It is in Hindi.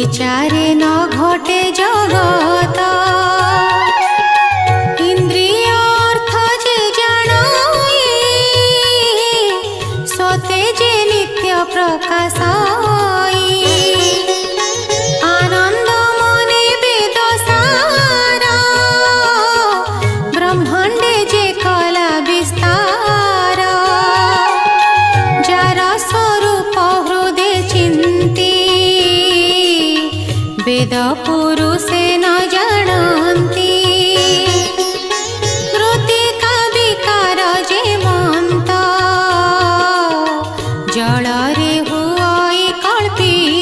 विचारे न घटे जगत इंद्रिय अर्थ जे जानाई सते जे नित्य प्रकाशाई आनंद मने वेद सारा ब्रह्मांडे जे कला विस्तार जार स्वरूप हृदय चिंती वेद पुरुषे